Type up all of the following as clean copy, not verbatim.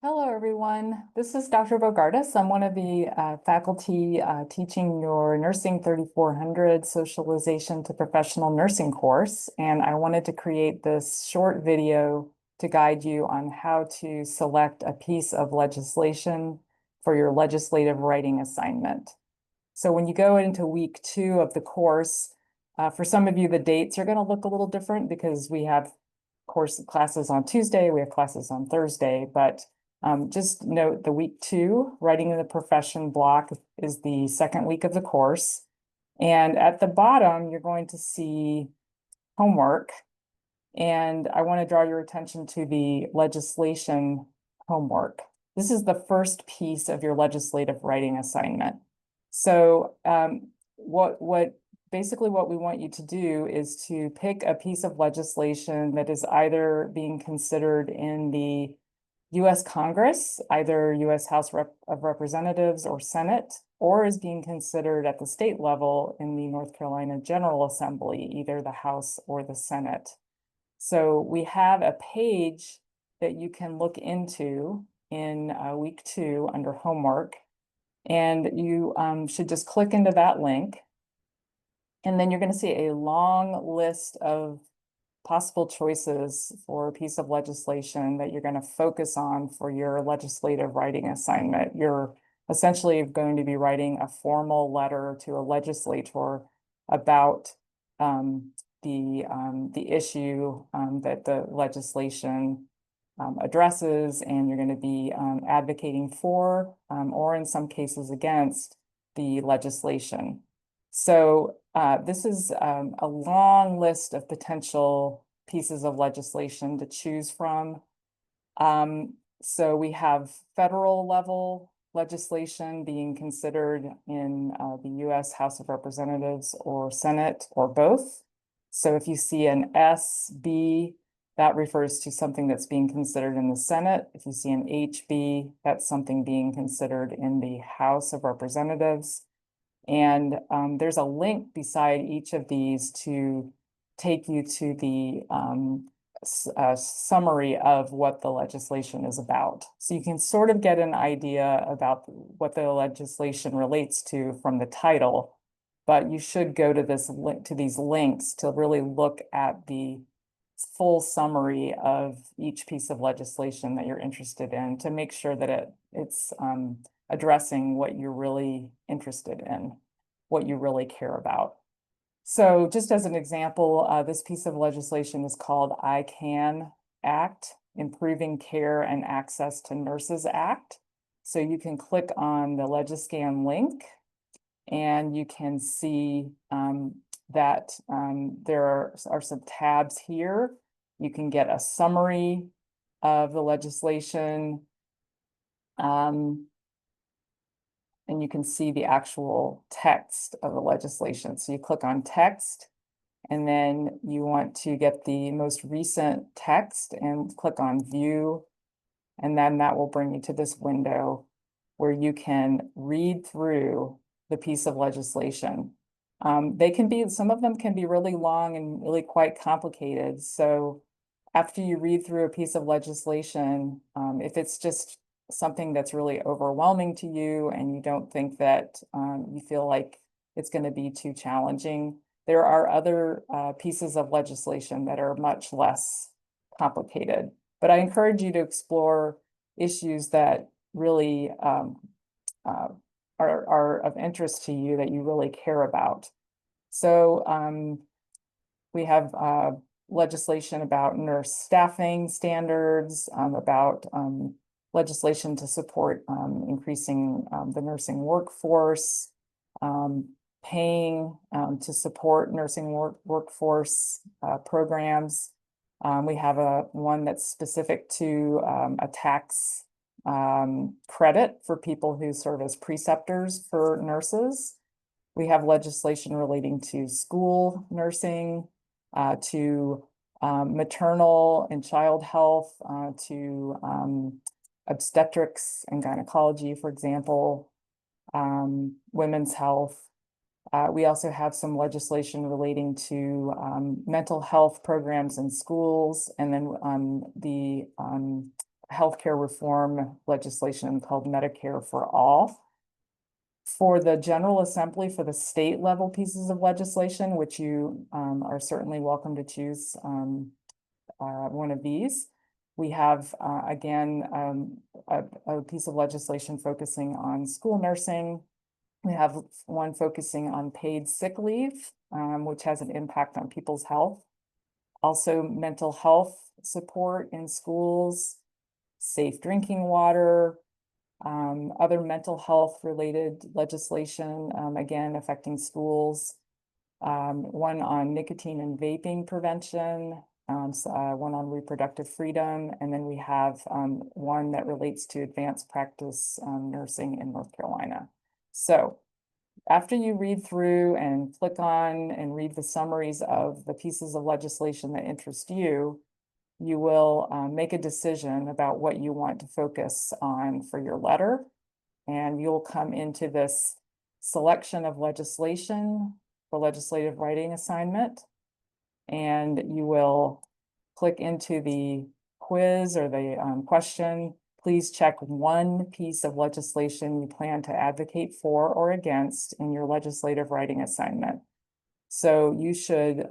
Hello, everyone. This is Dr. Bogardus. I'm one of the faculty teaching your Nursing 3400 Socialization to Professional Nursing course, and I wanted to create this short video to guide you on how to select a piece of legislation for your legislative writing assignment. So when you go into week 2 of the course, for some of you, the dates are going to look a little different because we have course classes on Tuesday, we have classes on Thursday, but just note the week 2, writing in the profession block is the second week of the course. And at the bottom, you're going to see homework. And I want to draw your attention to the legislation homework. This is the first piece of your legislative writing assignment. So basically what we want you to do is to pick a piece of legislation that is either being considered in the U.S. Congress, either U.S. House of Representatives or Senate, or is being considered at the state level in the North Carolina General Assembly, either the House or the Senate. So we have a page that you can look into in week 2 under homework, and you should just click into that link. And then you're going to see a long list of possible choices for a piece of legislation that you're going to focus on for your legislative writing assignment. You're essentially going to be writing a formal letter to a legislator about the issue that the legislation addresses, and you're going to be advocating for or in some cases against the legislation. So this is a long list of potential pieces of legislation to choose from. So we have federal level legislation being considered in the U.S. House of Representatives or Senate or both. So if you see an SB, that refers to something that's being considered in the Senate. If you see an HB, that's something being considered in the House of Representatives. And there's a link beside each of these to take you to the summary of what the legislation is about. So you can sort of get an idea about what the legislation relates to from the title, but you should go to this link to these links to really look at the full summary of each piece of legislation that you're interested in to make sure that it's addressing what you're really interested in, what you really care about. So just as an example, this piece of legislation is called ICAN Act, Improving Care and Access to Nurses Act. So you can click on the Legiscan link and you can see that there are some tabs here. You can get a summary of the legislation. And you can see the actual text of the legislation. So you click on text, and then you want to get the most recent text and click on view. And then that will bring you to this window where you can read through the piece of legislation. Some of them can be really long and really quite complicated. So after you read through a piece of legislation, if it's just something that's really overwhelming to you and you don't think that you feel like it's going to be too challenging, there are other pieces of legislation that are much less complicated. But I encourage you to explore issues that really are of interest to you, that you really care about. So we have legislation about nurse staffing standards, about legislation to support increasing the nursing workforce, paying to support nursing workforce programs. We have one that's specific to a tax credit for people who serve as preceptors for nurses. We have legislation relating to school nursing, to maternal and child health, to obstetrics and gynecology, for example, women's health. We also have some legislation relating to mental health programs in schools, and then the healthcare reform legislation called Medicare for All. For the General Assembly, for the state level pieces of legislation, which you are certainly welcome to choose one of these. We have, again, a piece of legislation focusing on school nursing. We have one focusing on paid sick leave, which has an impact on people's health. Also, mental health support in schools, safe drinking water, other mental health related legislation, again, affecting schools. One on nicotine and vaping prevention, one on reproductive freedom, and then we have one that relates to advanced practice nursing in North Carolina. So after you read through and click on and read the summaries of the pieces of legislation that interest you, you will make a decision about what you want to focus on for your letter. And you'll come into this selection of legislation for legislative writing assignment. And you will click into the quiz or the question. Please check one piece of legislation you plan to advocate for or against in your legislative writing assignment. So you should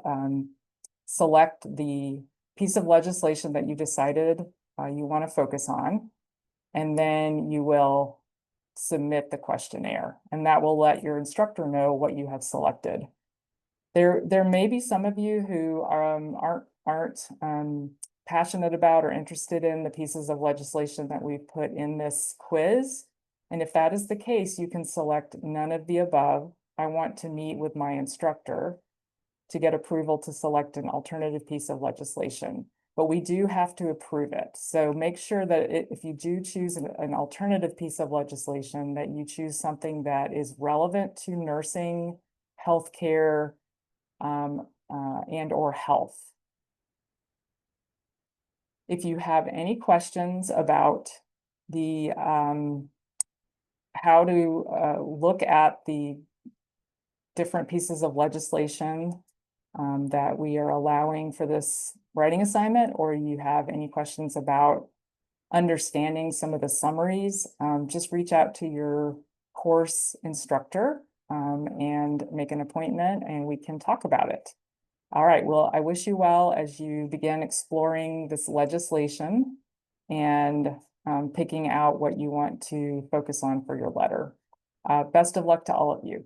select the piece of legislation that you decided you want to focus on, and then you will submit the questionnaire, and that will let your instructor know what you have selected. There may be some of you who aren't passionate about or interested in the pieces of legislation that we've put in this quiz. And if that is the case, you can select none of the above. I want to meet with my instructor to get approval to select an alternative piece of legislation, but we do have to approve it. So make sure that if you do choose an alternative piece of legislation, that you choose something that is relevant to nursing, healthcare, and or health. If you have any questions about the how to look at the different pieces of legislation that we are allowing for this writing assignment, or you have any questions about understanding some of the summaries, just reach out to your course instructor and make an appointment, and we can talk about it. All right, well, I wish you well as you begin exploring this legislation and picking out what you want to focus on for your letter. Best of luck to all of you.